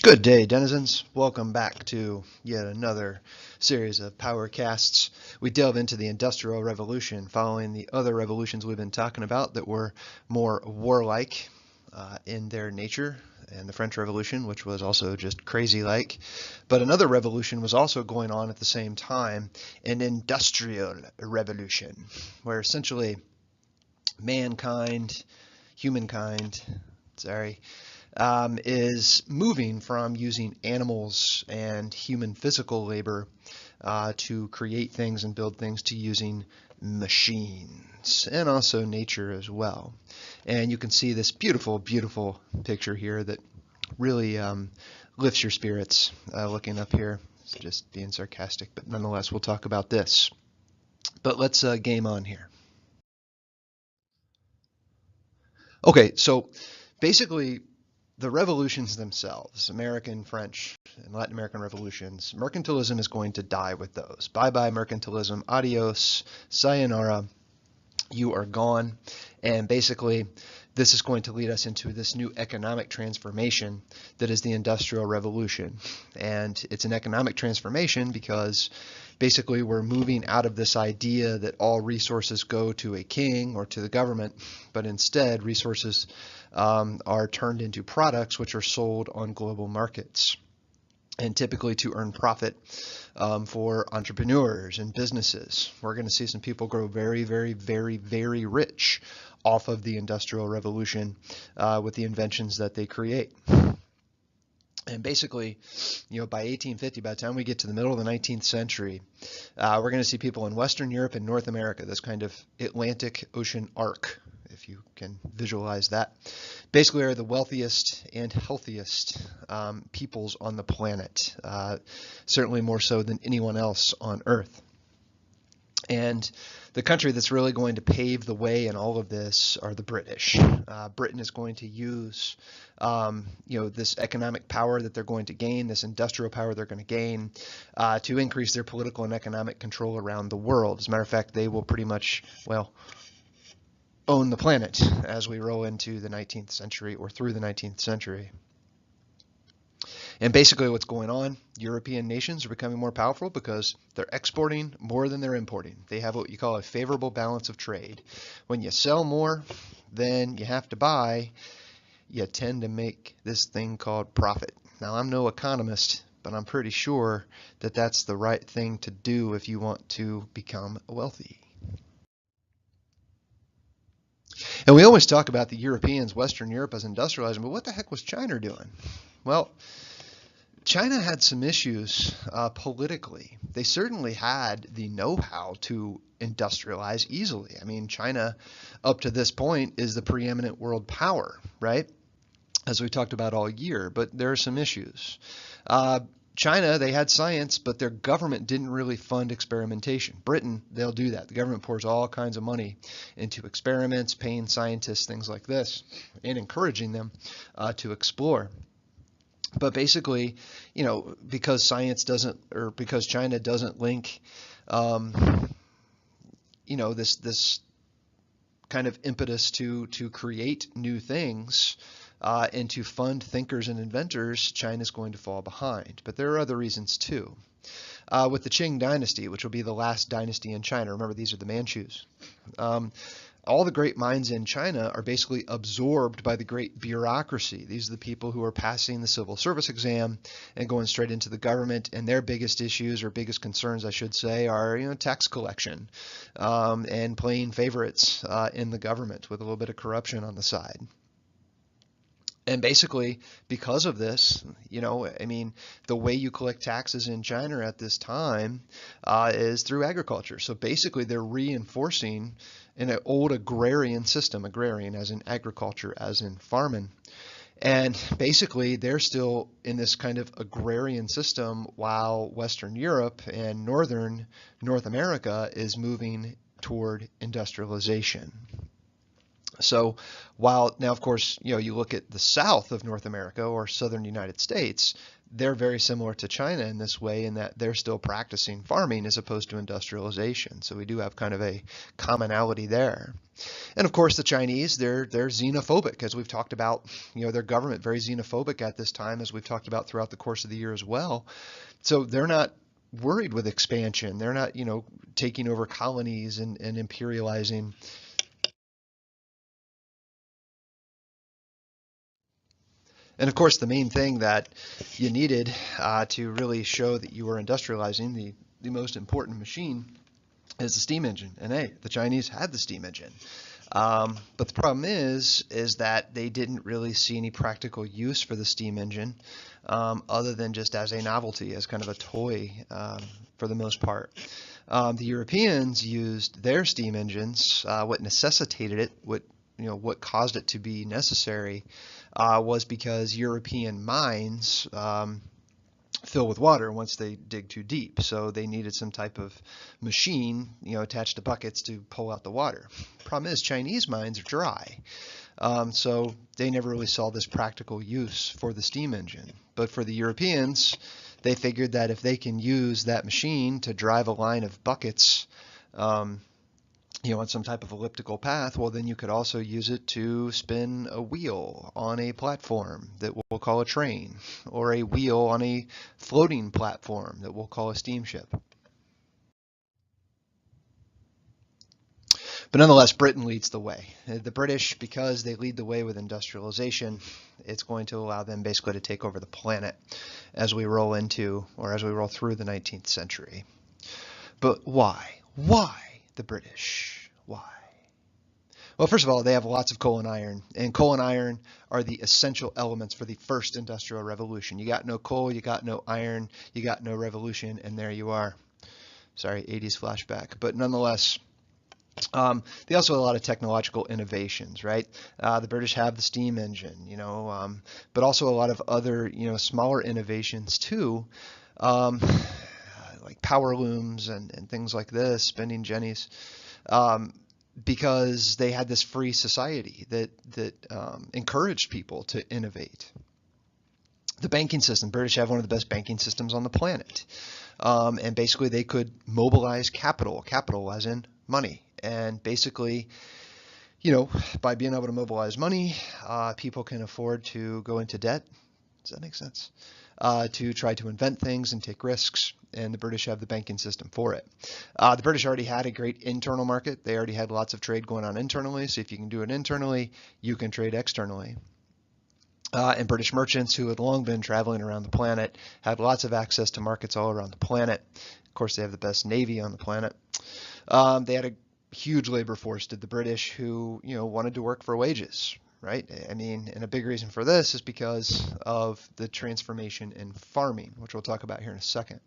Good day, denizens. Welcome back to yet another series of Powercasts. We delve into the Industrial Revolution, following the other revolutions we've been talking about that were more warlike in their nature, and the French Revolution, which was also just crazy-like. But another revolution was also going on at the same time, an Industrial Revolution, where essentially humankind, is moving from using animals and human physical labor to create things and build things to using machines and also nature as well. And you can see this beautiful, beautiful picture here that really lifts your spirits looking up here. It's just being sarcastic, but nonetheless, we'll talk about this. But let's game on here. Okay, so basically, the revolutions themselves, American, French, and Latin American revolutions, mercantilism is going to die with those. Bye-bye mercantilism, adios, sayonara, you are gone. And basically, this is going to lead us into this new economic transformation that is the Industrial Revolution. And it's an economic transformation because basically we're moving out of this idea that all resources go to a king or to the government, but instead resources are turned into products which are sold on global markets, and typically to earn profit for entrepreneurs and businesses. We're going to see some people grow very, very, very, very rich off of the Industrial Revolution with the inventions that they create. And basically, by 1850, by the time we get to the middle of the 19th century, we're going to see people in Western Europe and North America, this kind of Atlantic Ocean arc, if you can visualize that, basically are the wealthiest and healthiest peoples on the planet, certainly more so than anyone else on Earth. And the country that's really going to pave the way in all of this are the British. Britain is going to use, this economic power that they're going to gain, this industrial power they're going to gain, to increase their political and economic control around the world. As a matter of fact, they will pretty much, own the planet as we roll into the 19th century or through the 19th century. And basically what's going on, European nations are becoming more powerful because they're exporting more than they're importing. They have what you call a favorable balance of trade. When you sell more than you have to buy, you tend to make this thing called profit. Now, I'm no economist, but I'm pretty sure that that's the right thing to do if you want to become wealthy. And we always talk about the Europeans, Western Europe as industrializing, but what the heck was China doing? Well, China had some issues politically. They certainly had the know-how to industrialize easily. I mean, China, up to this point, is the preeminent world power, right? As we talked about all year, but there are some issues. China, they had science, but their government didn't really fund experimentation. Britain, they'll do that. The government pours all kinds of money into experiments, paying scientists, things like this, and encouraging them to explore. But basically, because science doesn't, or because China doesn't link, this kind of impetus to create new things and to fund thinkers and inventors, China's going to fall behind. But there are other reasons too. With the Qing dynasty, which will be the last dynasty in China, remember these are the Manchus. All the great minds in China are basically absorbed by the great bureaucracy. These are the people who are passing the civil service exam and going straight into the government, and their biggest issues, or biggest concerns I should say, are tax collection and playing favorites in the government with a little bit of corruption on the side. And basically, because of this, the way you collect taxes in China at this time is through agriculture. So basically, they're reinforcing an old agrarian system, agrarian as in agriculture, as in farming. And basically, they're still in this kind of agrarian system while Western Europe and northern North America is moving toward industrialization. So while now, of course, you look at the south of North America or southern United States, they're very similar to China in this way in that they're still practicing farming as opposed to industrialization. So we do have kind of a commonality there. And of course, the Chinese, they're xenophobic, as we've talked about, their government very xenophobic at this time, as we've talked about throughout the course of the year as well. So they're not worried with expansion. They're not, taking over colonies and imperializing. And of course, the main thing that you needed to really show that you were industrializing, the most important machine, is the steam engine. And hey, the Chinese had the steam engine. But the problem is that they didn't really see any practical use for the steam engine other than just as a novelty, as kind of a toy for the most part. The Europeans used their steam engines. What necessitated it, what caused it to be necessary, was because European mines fill with water once they dig too deep. So they needed some type of machine, attached to buckets to pull out the water. Problem is, Chinese mines are dry. So they never really saw this practical use for the steam engine. But for the Europeans, they figured that if they can use that machine to drive a line of buckets, on some type of elliptical path, well, then you could also use it to spin a wheel on a platform that we'll call a train, or a wheel on a floating platform that we'll call a steamship. But nonetheless, Britain leads the way. The British, because they lead the way with industrialization, it's going to allow them basically to take over the planet as we roll into, or as we roll through the 19th century. But why? Why the British? Why? Well, first of all, they have lots of coal and coal and iron are the essential elements for the first industrial revolution. You got no coal, you got no iron, you got no revolution, and there you are. Sorry, 80s flashback. But nonetheless, they also have a lot of technological innovations, right? The British have the steam engine, but also a lot of other, smaller innovations too, like power looms and things like this, spinning jennies. Because they had this free society that encouraged people to innovate. The banking system, British have one of the best banking systems on the planet. And basically they could mobilize capital as in money. And basically, by being able to mobilize money, people can afford to go into debt. Does that make sense? To try to invent things and take risks, and the British have the banking system for it. The British already had a great internal market. They already had lots of trade going on internally, so if you can do it internally, you can trade externally. And British merchants who had long been traveling around the planet had lots of access to markets all around the planet. Of course, they have the best navy on the planet. They had a huge labor force, did the British, who wanted to work for wages. Right? I mean, and a big reason for this is because of the transformation in farming, which we'll talk about here in a second.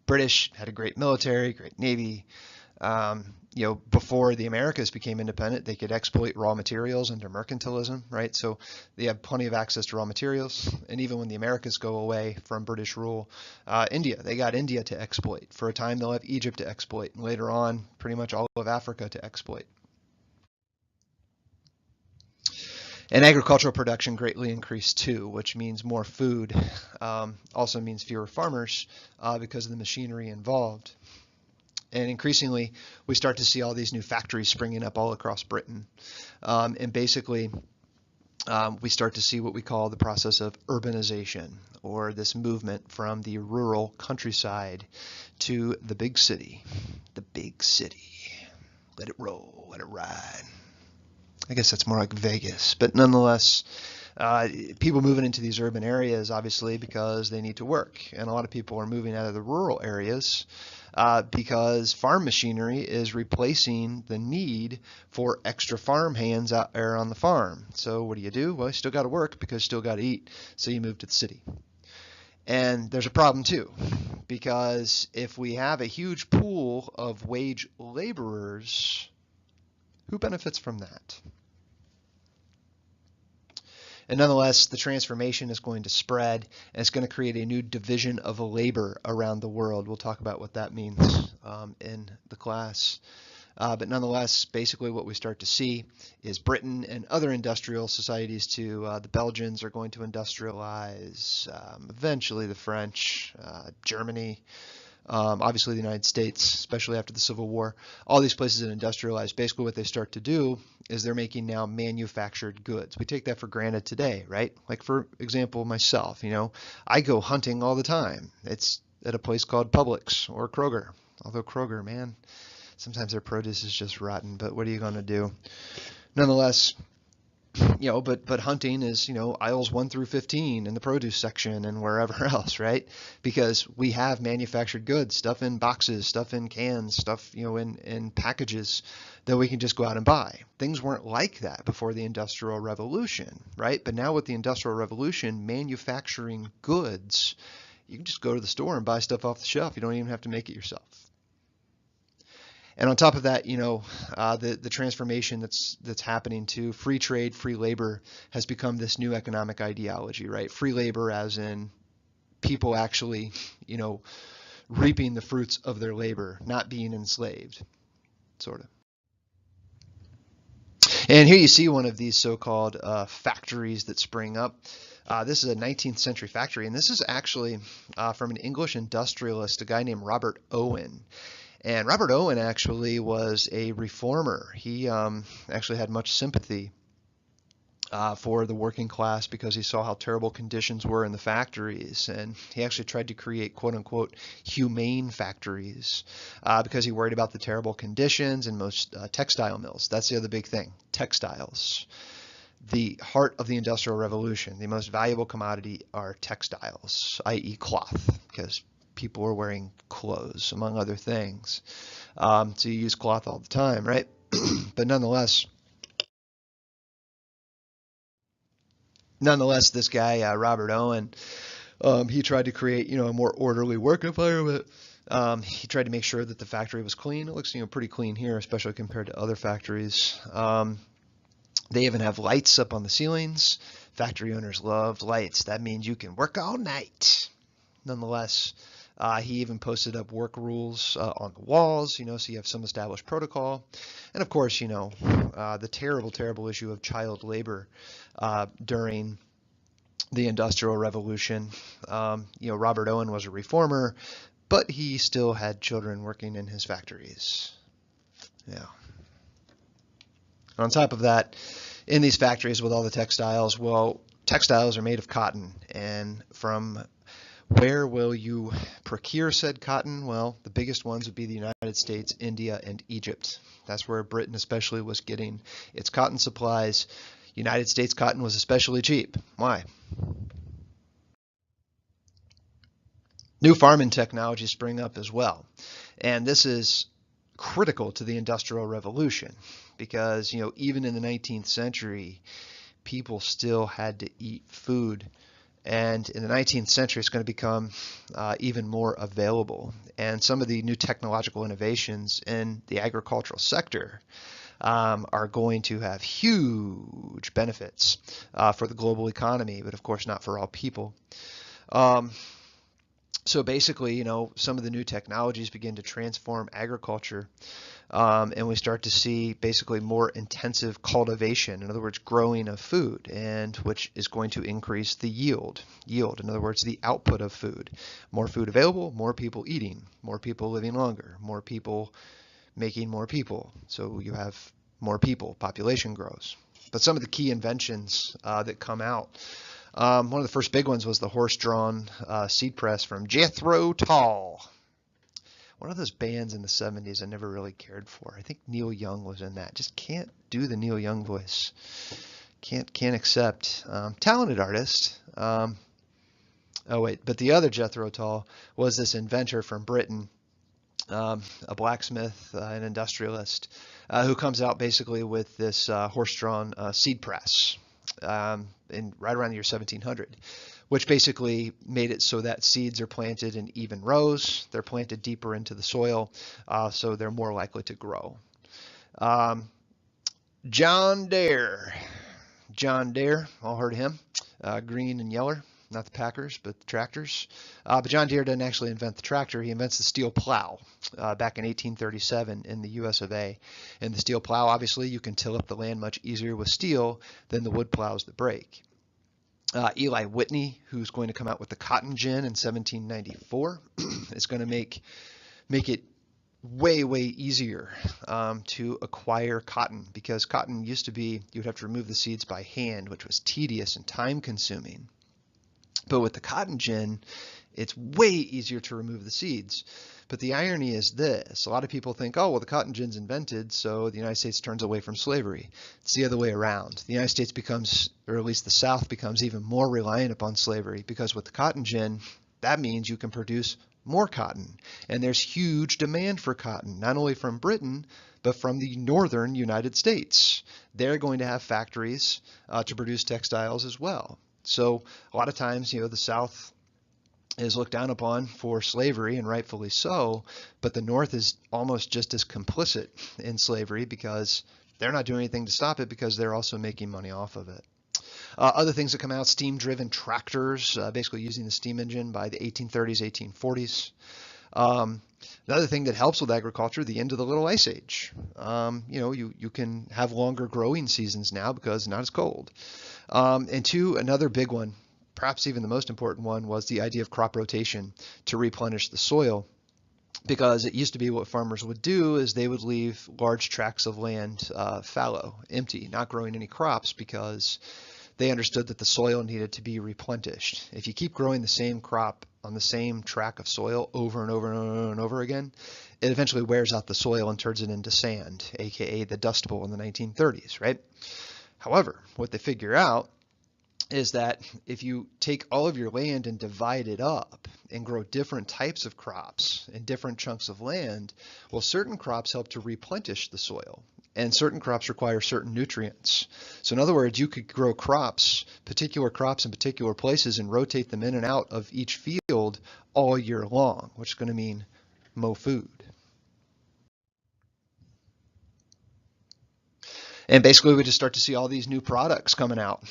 British had a great military, great navy. Before the Americas became independent, they could exploit raw materials under mercantilism, right? So they have plenty of access to raw materials. And even when the Americas go away from British rule, they got India to exploit. For a time, they'll have Egypt to exploit, and later on, pretty much all of Africa to exploit. And agricultural production greatly increased too, which means more food. Also means fewer farmers because of the machinery involved. And increasingly, we start to see all these new factories springing up all across Britain. And basically, we start to see what we call the process of urbanization, or this movement from the rural countryside to the big city. The big city. Let it roll, let it ride. I guess that's more like Vegas, but nonetheless, people moving into these urban areas, obviously, because they need to work. And a lot of people are moving out of the rural areas because farm machinery is replacing the need for extra farm hands out there on the farm. So what do? Well, you still got to work because you still got to eat. So you move to the city. And there's a problem too, because if we have a huge pool of wage laborers, who benefits from that? And nonetheless, the transformation is going to spread, and it's going to create a new division of labor around the world. We'll talk about what that means in the class. But nonetheless, basically what we start to see is Britain and other industrial societies too. The Belgians are going to industrialize, eventually the French, Germany, obviously the United States, especially after the Civil War. All these places that industrialize, basically what they start to do is they're making now manufactured goods. We take that for granted today, right? Like for example, myself, I go hunting all the time. It's at a place called Publix or Kroger. Although Kroger, man, sometimes their produce is just rotten, but what are you going to do? Nonetheless, but hunting is, aisles 1 through 15 in the produce section and wherever else, right? Because we have manufactured goods, stuff in boxes, stuff in cans, stuff, in packages that we can just go out and buy. Things weren't like that before the Industrial Revolution, right? But now with the Industrial Revolution, manufacturing goods, you can just go to the store and buy stuff off the shelf. You don't even have to make it yourself. And on top of that, the transformation that's happening to free trade, free labor has become this new economic ideology, right? Free labor as in people actually, reaping the fruits of their labor, not being enslaved, sort of. And here you see one of these so-called factories that spring up. This is a 19th century factory, and this is actually from an English industrialist, a guy named Robert Owen. And Robert Owen actually was a reformer. He actually had much sympathy for the working class because he saw how terrible conditions were in the factories. And he actually tried to create quote unquote humane factories because he worried about the terrible conditions in most textile mills. That's the other big thing, textiles. The heart of the Industrial Revolution, the most valuable commodity are textiles, i.e. cloth, because people were wearing clothes, among other things. So you use cloth all the time, right? But nonetheless, this guy, Robert Owen, he tried to create, a more orderly work environment. He tried to make sure that the factory was clean. It looks, pretty clean here, especially compared to other factories. They even have lights up on the ceilings. Factory owners loved lights. That means you can work all night. Nonetheless, he even posted up work rules on the walls, so you have some established protocol. And of course, the terrible, terrible issue of child labor during the Industrial Revolution. Robert Owen was a reformer, but he still had children working in his factories. Yeah. On top of that, in these factories with all the textiles, well, textiles are made of cotton, and from where will you procure said cotton? Well, the biggest ones would be the United States, India, and Egypt. That's where Britain especially was getting its cotton supplies. United States cotton was especially cheap. Why? New farming technologies spring up as well. And this is critical to the Industrial Revolution because, even in the 19th century, people still had to eat food. And in the 19th century, it's going to become even more available. And some of the new technological innovations in the agricultural sector are going to have huge benefits for the global economy, but of course not for all people. So basically, some of the new technologies begin to transform agriculture, and we start to see basically more intensive cultivation, in other words, growing of food, and which is going to increase the yield. In other words, the output of food. More food available, more people eating, more people living longer, more people making more people. So you have more people, population grows. But some of the key inventions that come out, one of the first big ones was the horse-drawn seed press from Jethro Tull. One of those bands in the 70s I never really cared for. I think Neil Young was in that. Just can't do the Neil Young voice. Can't accept. Talented artist. Oh wait, but the other Jethro Tull was this inventor from Britain, a blacksmith, an industrialist, who comes out basically with this horse-drawn seed press. Right around the year 1700, which basically made it so that seeds are planted in even rows. They're planted deeper into the soil, so they're more likely to grow. John Deere, all heard of him, green and yellow. not the Packers, but the tractors. But John Deere didn't actually invent the tractor. He invents the steel plow back in 1837 in the US of A. And the steel plow, obviously, you can till up the land much easier with steel than the wood plows that break. Eli Whitney, who's going to come out with the cotton gin in 1794, is going to make it way easier to acquire cotton, because cotton used to be you'd have to remove the seeds by hand, which was tedious and time consuming. But with the cotton gin, it's way easier to remove the seeds. But the irony is this: a lot of people think, oh, well, the cotton gin's invented, so the United States turns away from slavery. It's the other way around. The United States becomes, or at least the South becomes, even more reliant upon slavery, because with the cotton gin, that means you can produce more cotton. And there's huge demand for cotton, not only from Britain, but from the northern United States. They're going to have factories to produce textiles as well. So a lot of times, the South is looked down upon for slavery, and rightfully so, but the North is almost just as complicit in slavery because they're not doing anything to stop it, because they're also making money off of it. Other things that come out: steam-driven tractors, basically using the steam engine by the 1830s, 1840s. Another thing that helps with agriculture: the end of the Little Ice Age. You can have longer growing seasons now because it's not as cold. And two, another big one, perhaps even the most important one, was the idea of crop rotation to replenish the soil. Because it used to be what farmers would do is they would leave large tracts of land fallow, empty, not growing any crops, because they understood that the soil needed to be replenished. If you keep growing the same crop on the same tract of soil over and over and over and over again, it eventually wears out the soil and turns it into sand, aka the Dust Bowl in the 1930s, right? However, what they figure out is that if you take all of your land and divide it up and grow different types of crops in different chunks of land, well, certain crops help to replenish the soil, and certain crops require certain nutrients. So in other words, you could grow particular crops in particular places, and rotate them in and out of each field all year long, which is going to mean more food. And basically, we just start to see all these new products coming out,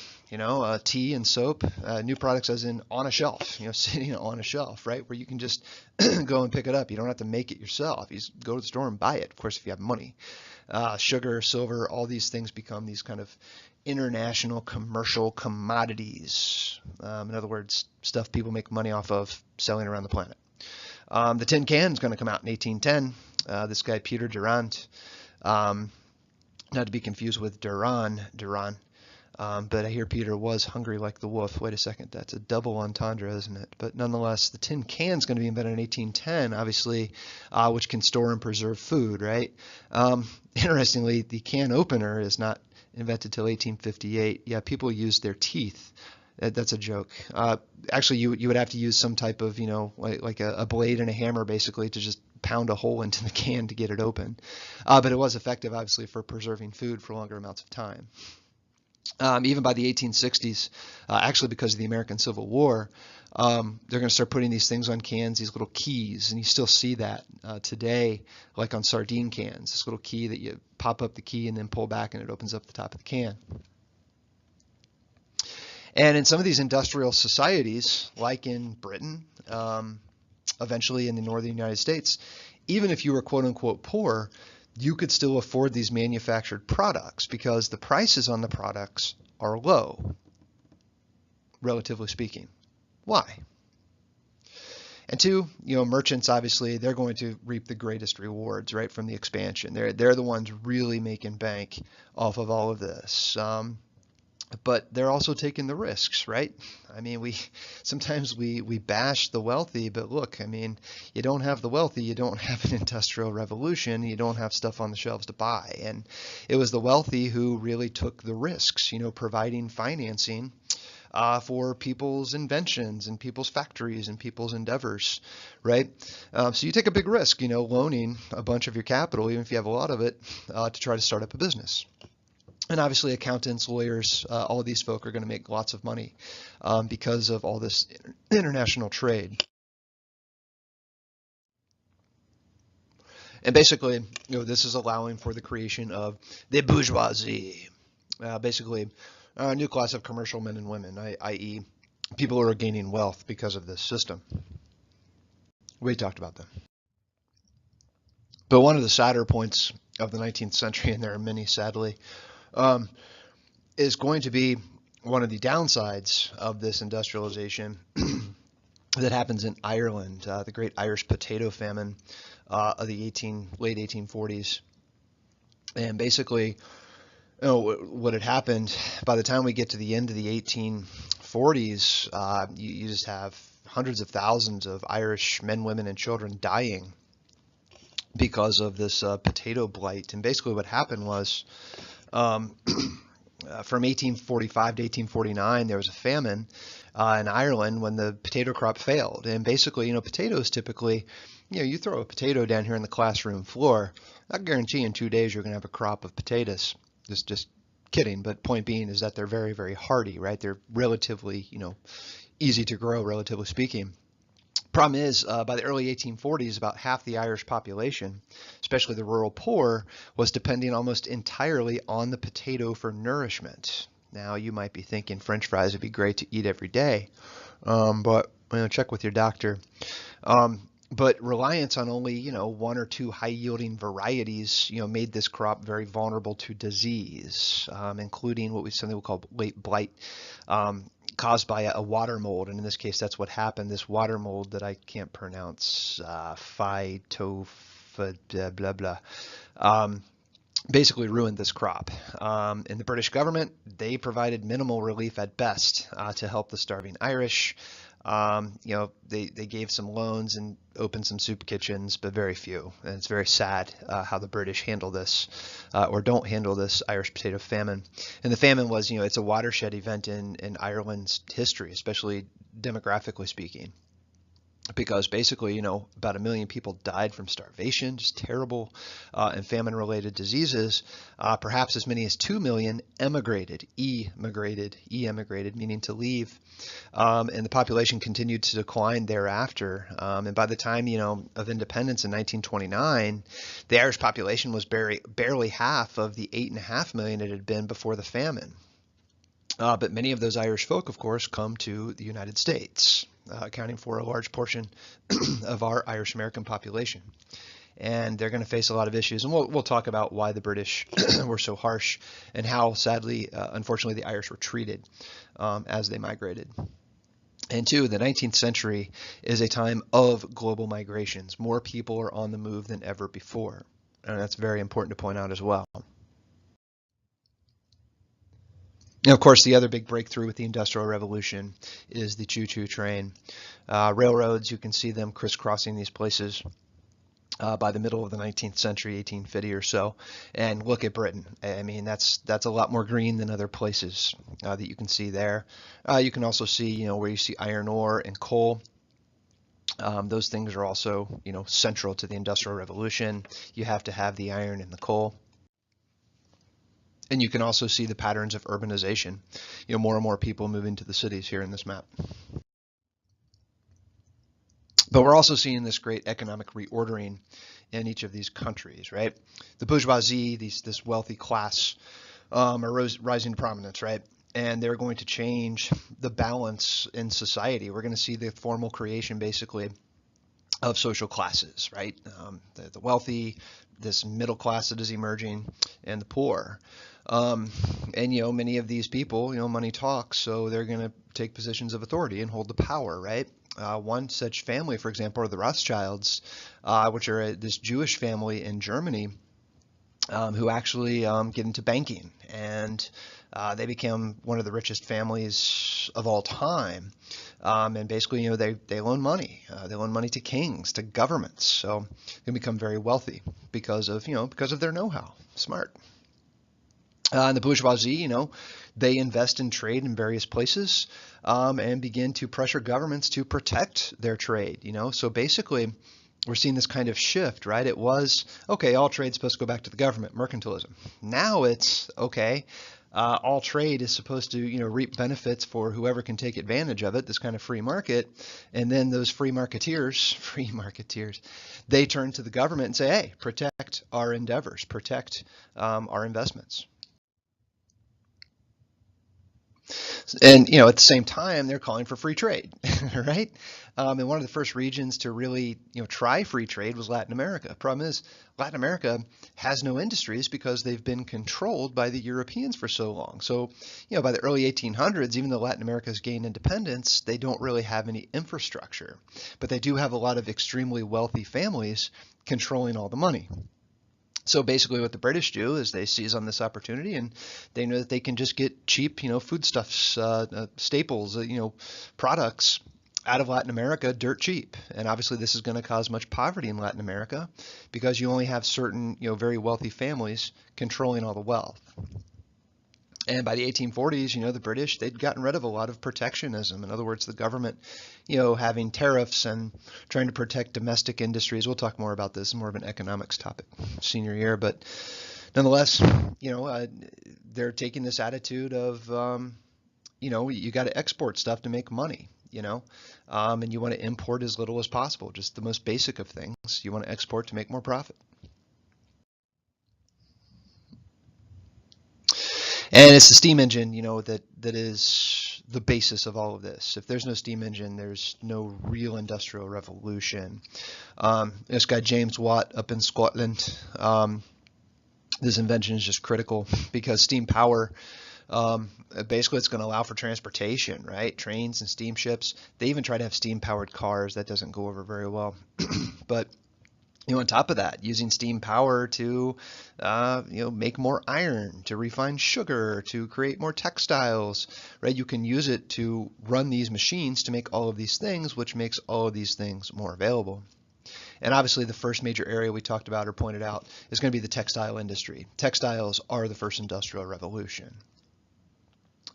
tea and soap, new products as in on a shelf, sitting on a shelf, right, where you can just go and pick it up. You don't have to make it yourself. You just go to the store and buy it, of course, if you have money. Sugar, silver, all these things become these kind of international commercial commodities. In other words, stuff people make money off of selling around the planet. The tin can is going to come out in 1810. This guy, Peter Durant, not to be confused with Duran, but I hear Peter was hungry like the wolf. Wait a second, that's a double entendre, isn't it? But nonetheless, the tin can is going to be invented in 1810, obviously, which can store and preserve food, right? Interestingly, the can opener is not invented till 1858. Yeah, people use their teeth. That's a joke. Actually, you would have to use some type of, like a blade and a hammer, basically, to just pound a hole into the can to get it open. But it was effective, obviously, for preserving food for longer amounts of time. Even by the 1860s, actually because of the American Civil War, they're going to start putting these things on cans, these little keys, and you still see that today, like on sardine cans, this little key that you pop up the key and then pull back and it opens up the top of the can. And in some of these industrial societies, like in Britain, eventually in the northern United States, even if you were quote unquote poor, you could still afford these manufactured products because the prices on the products are low, relatively speaking. Why? And two, merchants, obviously, they're going to reap the greatest rewards, right, from the expansion. They're the ones really making bank off of all of this. But they're also taking the risks, right? I mean, sometimes we bash the wealthy, but look, I mean, you don't have the wealthy, you don't have an industrial revolution, you don't have stuff on the shelves to buy. And it was the wealthy who really took the risks, providing financing for people's inventions and people's factories and people's endeavors, right? So you take a big risk, loaning a bunch of your capital, even if you have a lot of it, to try to start up a business. And obviously accountants, lawyers, all of these folk are going to make lots of money because of all this international trade. And basically, this is allowing for the creation of the bourgeoisie, basically a new class of commercial men and women, i.e. people who are gaining wealth because of this system. We talked about them. But one of the sadder points of the 19th century, and there are many sadly, um, is going to be one of the downsides of this industrialization that happens in Ireland, the great Irish potato famine of the late 1840s. And basically, what had happened by the time we get to the end of the 1840s, you just have hundreds of thousands of Irish men, women, and children dying because of this potato blight. And basically what happened was from 1845 to 1849, there was a famine in Ireland when the potato crop failed. And basically, potatoes typically, you throw a potato down here on the classroom floor, I guarantee in 2 days you're going to have a crop of potatoes. Just kidding, but point being is that they're very, very hardy, right? They're relatively, easy to grow, relatively speaking. Problem is, by the early 1840s, about half the Irish population, especially the rural poor, was depending almost entirely on the potato for nourishment. Now, you might be thinking French fries would be great to eat every day, but check with your doctor. But reliance on only, one or two high-yielding varieties, made this crop very vulnerable to disease, including something we call late blight, caused by a water mold. And in this case, that's what happened. This water mold that I can't pronounce, phytopha, blah, blah, basically ruined this crop. And the British government, they provided minimal relief at best to help the starving Irish. They gave some loans and opened some soup kitchens, but very few. And it's very sad how the British handle this or don't handle this Irish potato famine. And the famine was, it's a watershed event in Ireland's history, especially demographically speaking. Because basically, about 1 million people died from starvation, just terrible and famine-related diseases. Perhaps as many as 2 million emigrated, meaning to leave. And the population continued to decline thereafter. And by the time, of independence in 1929, the Irish population was barely half of the 8.5 million it had been before the famine. But many of those Irish folk, of course, come to the United States, accounting for a large portion of our Irish American population. And they're going to face a lot of issues. And we'll talk about why the British were so harsh and how, sadly, unfortunately, the Irish were treated as they migrated. And two, the 19th century is a time of global migrations. More people are on the move than ever before. And that's very important to point out as well. Now, of course, the other big breakthrough with the Industrial Revolution is the choo-choo train. Railroads, you can see them crisscrossing these places by the middle of the 19th century, 1850 or so. And look at Britain. I mean, that's a lot more green than other places that you can see there. You can also see, where you see iron ore and coal. Those things are also, central to the Industrial Revolution. You have to have the iron and the coal. And you can also see the patterns of urbanization, more and more people moving to the cities here in this map. But we're also seeing this great economic reordering in each of these countries, right? The bourgeoisie, this wealthy class, are rising to prominence, right? And they're going to change the balance in society. We're going to see the formal creation, basically, of social classes, right? The wealthy, this middle class that is emerging, and the poor. And, many of these people, money talks, so they're going to take positions of authority and hold the power, right? One such family, for example, are the Rothschilds, which are this Jewish family in Germany who actually get into banking. And they become one of the richest families of all time. And basically, they loan money. They loan money to kings, to governments. So they become very wealthy because of their know-how. Smart. And the bourgeoisie, they invest in trade in various places and begin to pressure governments to protect their trade. So basically, we're seeing this kind of shift, right? It was, okay, all trade's supposed to go back to the government, mercantilism. Now it's, okay, all trade is supposed to, reap benefits for whoever can take advantage of it, this kind of free market. And then those free marketeers, they turn to the government and say, hey, protect our endeavors, protect our investments. And at the same time, they're calling for free trade, right? And one of the first regions to really try free trade was Latin America. Problem is, Latin America has no industries because they've been controlled by the Europeans for so long. So by the early 1800s, even though Latin America's gained independence, they don't really have any infrastructure, but they do have a lot of extremely wealthy families controlling all the money. So basically what the British do is they seize on this opportunity, and they know that they can just get cheap, foodstuffs, staples, products out of Latin America dirt cheap. And obviously this is going to cause much poverty in Latin America because you only have certain, very wealthy families controlling all the wealth. And by the 1840s, the British, they'd gotten rid of a lot of protectionism. In other words, the government, having tariffs and trying to protect domestic industries. We'll talk more about this, more of an economics topic senior year. But nonetheless, they're taking this attitude of, you got to export stuff to make money, and you want to import as little as possible, just the most basic of things. You want to export to make more profit. And it's the steam engine, that is the basis of all of this. If there's no steam engine, there's no real industrial revolution. This guy James Watt up in Scotland, this invention is just critical because steam power, basically it's going to allow for transportation, right? Trains and steamships. They even try to have steam-powered cars. That doesn't go over very well. But on top of that, using steam power to, make more iron, to refine sugar, to create more textiles, right? You can use it to run these machines to make all of these things, which makes all of these things more available. And obviously the first major area we talked about or pointed out is going to be the textile industry. Textiles are the first industrial revolution.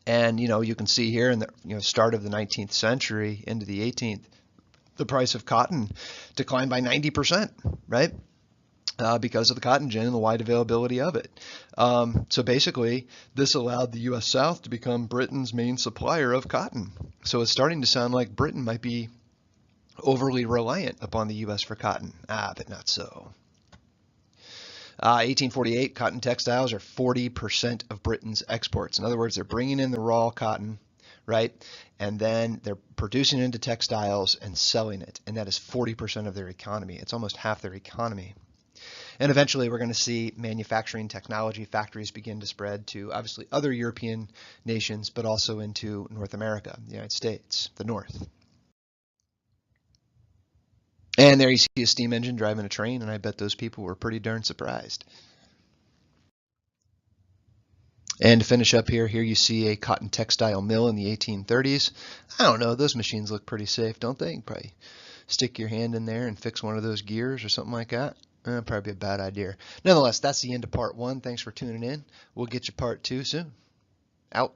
And, you can see here in the start of the 19th century into the 18th, the price of cotton declined by 90%, right? Because of the cotton gin and the wide availability of it. So basically, this allowed the U.S. South to become Britain's main supplier of cotton. So it's starting to sound like Britain might be overly reliant upon the U.S. for cotton. But not so. 1848, cotton textiles are 40% of Britain's exports. In other words, they're bringing in the raw cotton, right? And then they're producing it into textiles and selling it. And that is 40% of their economy. It's almost half their economy. And eventually we're going to see manufacturing technology factories begin to spread to obviously other European nations, but also into North America, the United States, the North. And there you see a steam engine driving a train, and I bet those people were pretty darn surprised. And to finish up here you see a cotton textile mill in the 1830s. I don't know, those machines look pretty safe, don't they? You can probably stick your hand in there and fix one of those gears or something like that. Probably a bad idea. Nonetheless, that's the end of part 1. Thanks for tuning in. We'll get you part 2 soon. Out.